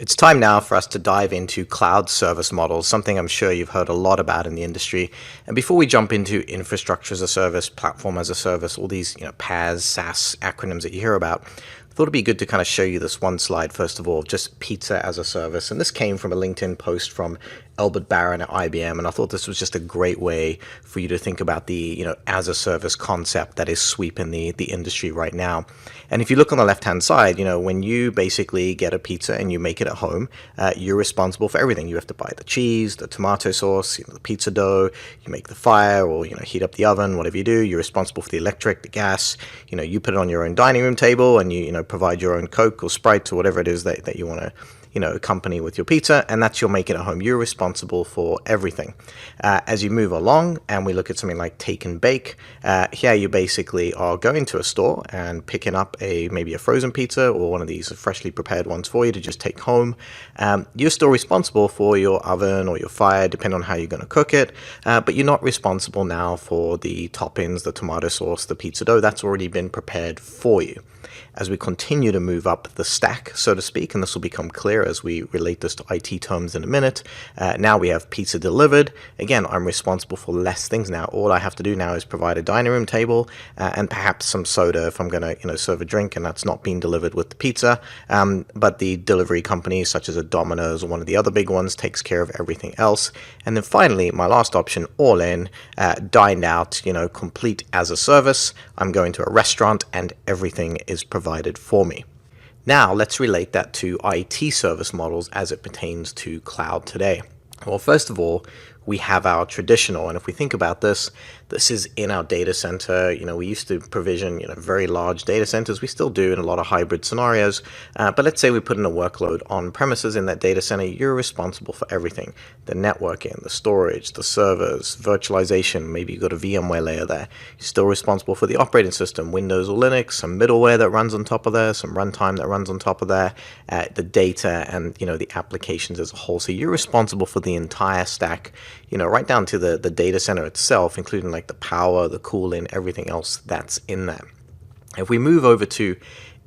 It's time now for us to dive into cloud service models, something I'm sure you've heard a lot about in the industry. And before we jump into infrastructure as a service, platform as a service, all these PaaS, SaaS acronyms that you hear about, I thought it'd be good to kind of show you this one slide, first of all, just pizza as a service. And this came from a LinkedIn post from Albert Barron at IBM, and I thought this was just a great way for you to think about the as a service concept that is sweeping the industry right now. And if you look on the left-hand side, when you basically get a pizza and you make it at home, you're responsible for everything. You have to buy the cheese, the tomato sauce, the pizza dough, you make the fire, or heat up the oven, whatever you do. You're responsible for the electric, the gas. You put it on your own dining room table, and you provide your own Coke or Sprite or whatever it is that you want to accompany with your pizza, and that's your make it at home. You're responsible for everything. As you move along and we look at something like take and bake, here you basically are going to a store and picking up maybe a frozen pizza or one of these freshly prepared ones for you to just take home. You're still responsible for your oven or your fire, depending on how you're going to cook it, but you're not responsible now for the toppings, the tomato sauce, the pizza dough. That's already been prepared for you. As we continue to move up the stack, so to speak, and this will become clear as we relate this to IT terms in a minute, now we have pizza delivered. Again, I'm responsible for less things now. All I have to do now is provide a dining room table and perhaps some soda if I'm going to serve a drink, and that's not being delivered with the pizza. But the delivery companies, such as a Domino's or one of the other big ones, takes care of everything else. And then finally, my last option, all in, dined out, complete as a service. I'm going to a restaurant and everything is provided for me. Now, let's relate that to IT service models as it pertains to cloud today. Well, first of all, we have our traditional, and if we think about this is in our data center. We used to provision, very large data centers. We still do in a lot of hybrid scenarios. But let's say we put in a workload on premises in that data center. You're responsible for everything: the networking, the storage, the servers, virtualization. Maybe you've got a VMware layer there. You're still responsible for the operating system, Windows or Linux, some middleware that runs on top of there, some runtime that runs on top of there, the data and, the applications as a whole. So you're responsible for the entire stack, right down to the data center itself, including like the power, the cooling, everything else that's in there. If we move over to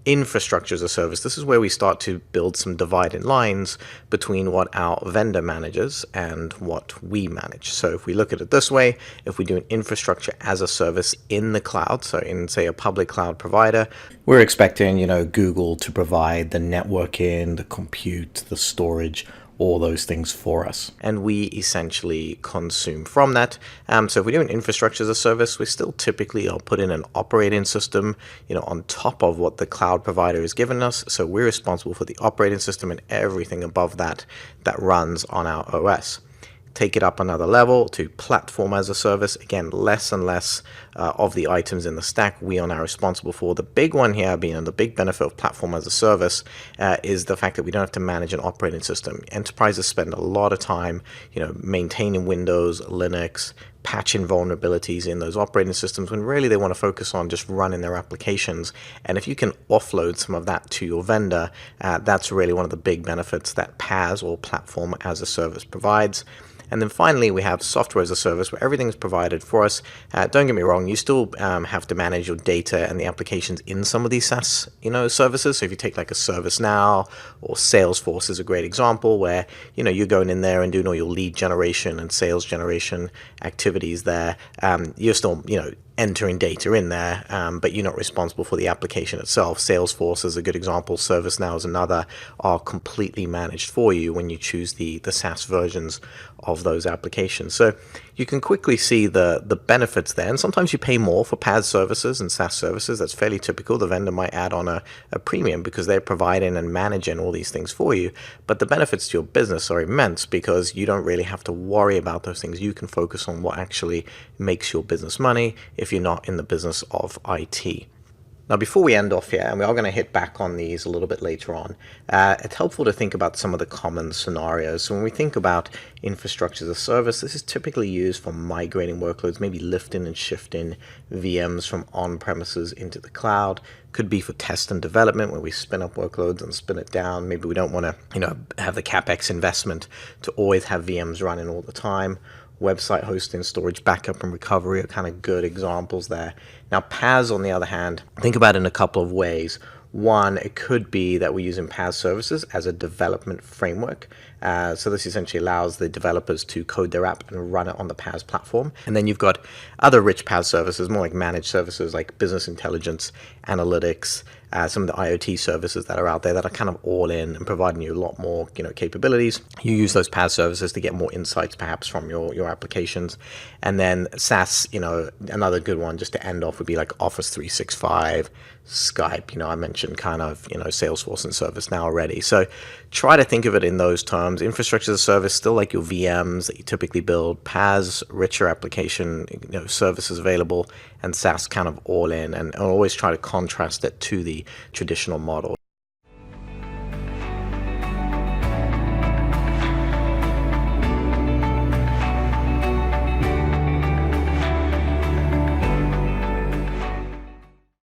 infrastructure as a service, this is where we start to build some dividing lines between what our vendor manages and what we manage. So if we look at it this way, if we do an infrastructure as a service in the cloud, so in, say, a public cloud provider, we're expecting, Google to provide the networking, the compute, the storage, all those things for us, and we essentially consume from that. So if we do an infrastructure as a service, we still typically are put in an operating system, on top of what the cloud provider has given us. So we're responsible for the operating system and everything above that runs on our OS. Take it up another level to platform as a service. Again, less and less of the items in the stack we are now responsible for. The big one here being the big benefit of platform as a service is the fact that we don't have to manage an operating system. Enterprises spend a lot of time, maintaining Windows, Linux, patching vulnerabilities in those operating systems when really they want to focus on just running their applications. And if you can offload some of that to your vendor, that's really one of the big benefits that PaaS, or platform as a service, provides. And then finally, we have software as a service, where everything's provided for us. Don't get me wrong, you still have to manage your data and the applications in some of these SaaS, services. So if you take like a ServiceNow or Salesforce is a great example, where, you're going in there and doing all your lead generation and sales generation activities there. You're still, entering data in there, but you're not responsible for the application itself. Salesforce is a good example. ServiceNow is another. Are completely managed for you when you choose the SaaS versions of those applications. So you can quickly see the benefits there. And sometimes you pay more for PaaS services and SaaS services. That's fairly typical. The vendor might add on a premium because they're providing and managing all these things for you. But the benefits to your business are immense because you don't really have to worry about those things. You can focus on what actually makes your business money if you're not in the business of IT. Now, before we end off here, and we are going to hit back on these a little bit later on, it's helpful to think about some of the common scenarios. So when we think about infrastructure as a service, this is typically used for migrating workloads, maybe lifting and shifting VMs from on-premises into the cloud. Could be for test and development, where we spin up workloads and spin it down. Maybe we don't want to, have the CapEx investment to always have VMs running all the time. Website hosting, storage, backup, and recovery are kind of good examples there. Now, PaaS, on the other hand, think about it in a couple of ways. One, it could be that we're using PaaS services as a development framework. So this essentially allows the developers to code their app and run it on the PaaS platform. And then you've got other rich PaaS services, more like managed services like business intelligence, analytics, some of the IoT services that are out there that are kind of all in and providing you a lot more, capabilities. You use those PaaS services to get more insights perhaps from your applications. And then SaaS, another good one just to end off would be like Office 365, Skype. I mentioned kind of, Salesforce and ServiceNow already. So try to think of it in those terms. Infrastructure as a service, still like your VMs that you typically build, PaaS, richer application, services available, and SaaS kind of all in. And always try to contrast it to the traditional model.